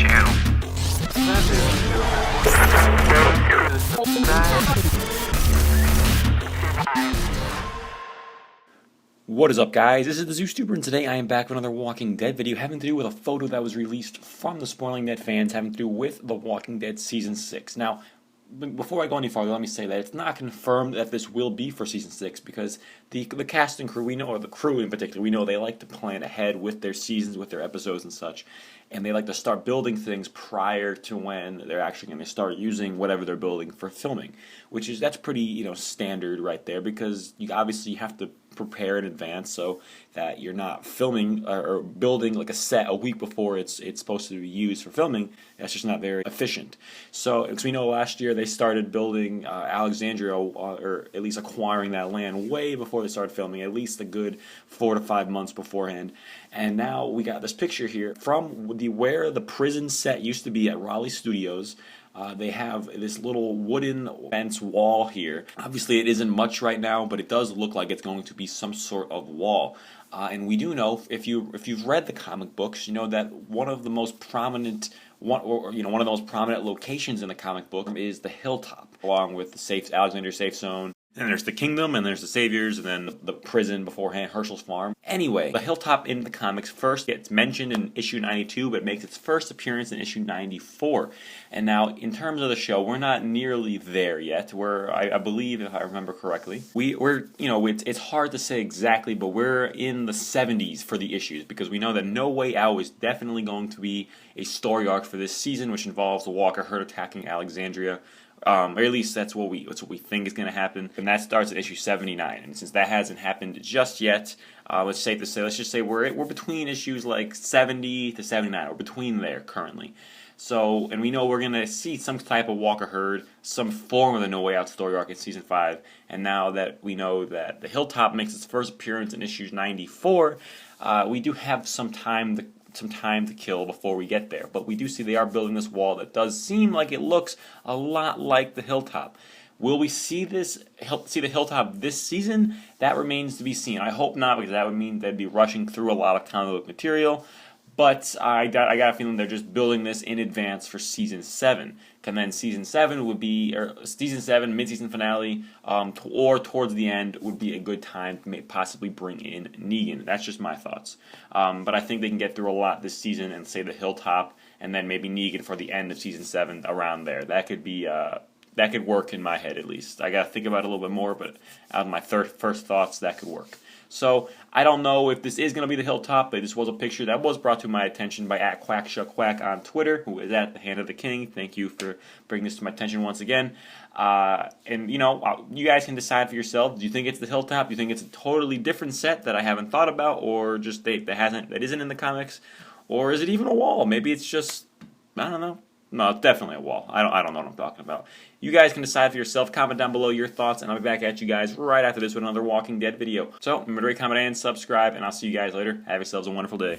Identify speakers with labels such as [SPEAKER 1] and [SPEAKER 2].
[SPEAKER 1] channel.
[SPEAKER 2] What is up, guys? This is the ZooStuber, and today I am back with another Walking Dead video having to do with a photo that was released from the Spoiling Dead fans having to do with The Walking Dead Season 6. Now, before I go any farther, let me say that it's not confirmed that this will be for Season 6 because the cast and crew, we know, or the crew in particular, we know they like to plan ahead with their seasons, with their episodes and such, and they like to start building things prior to when they're actually going to start using whatever they're building for filming, that's pretty, standard right there because you obviously have to prepare in advance so that you're not filming or building like a set a week before it's supposed to be used for filming. That's just not very efficient. So, as we know, last year they started building Alexandria, or at least acquiring that land way before they started filming, at least a good 4 to 5 months beforehand. And now we got this picture here from where the prison set used to be at Raleigh Studios. They have this little wooden fence wall here. Obviously, it isn't much right now, but it does look like it's going to be some sort of wall. And we do know, if you've read the comic books, you know that one of the most prominent one of the most prominent locations in the comic book is the Hilltop, along with the Alexandria Safe Zone. And there's the Kingdom, and there's the Saviors, and then the prison beforehand, Herschel's Farm. Anyway, the Hilltop in the comics first gets mentioned in issue 92, but makes its first appearance in issue 94. And now, in terms of the show, we're not nearly there yet. I believe, if I remember correctly, it's hard to say exactly, but we're in the 70s for the issues, because we know that No Way Out is definitely going to be a story arc for this season, which involves the Walker herd attacking Alexandria. Or at least that's what we think is going to happen, and that starts at issue 79. And since that hasn't happened just yet, let's just say we're between issues like 70 to 79. We're between there currently. So, and we know we're going to see some type of Walker herd, some form of the No Way Out story arc in season 5. And now that we know that the Hilltop makes its first appearance in issue 94, we do have some time to kill before we get there. But we do see they are building this wall that does seem like it looks a lot like the Hilltop. Will we see the Hilltop this season? That remains to be seen. I hope not, because that would mean they'd be rushing through a lot of comic book material. But I got a feeling they're just building this in advance for Season 7. And then Season 7 would be, Season 7, mid-season finale, or towards the end would be a good time to possibly bring in Negan. That's just my thoughts. But I think they can get through a lot this season and say the Hilltop, and then maybe Negan for the end of Season 7, around there. That could be, that could work in my head at least. I got to think about it a little bit more, but out of my first thoughts, that could work. So, I don't know if this is going to be the Hilltop, but this was a picture that was brought to my attention by @QuackShuckQuack on Twitter, who is at the Hand of the King. Thank you for bringing this to my attention once again. And, you guys can decide for yourself. Do you think it's the Hilltop? Do you think it's a totally different set that I haven't thought about, or just that isn't in the comics? Or is it even a wall? Maybe it's just, I don't know. No, it's definitely a wall. I don't know what I'm talking about. You guys can decide for yourself. Comment down below your thoughts, and I'll be back at you guys right after this with another Walking Dead video. So, remember to rate, comment, and subscribe, and I'll see you guys later. Have yourselves a wonderful day.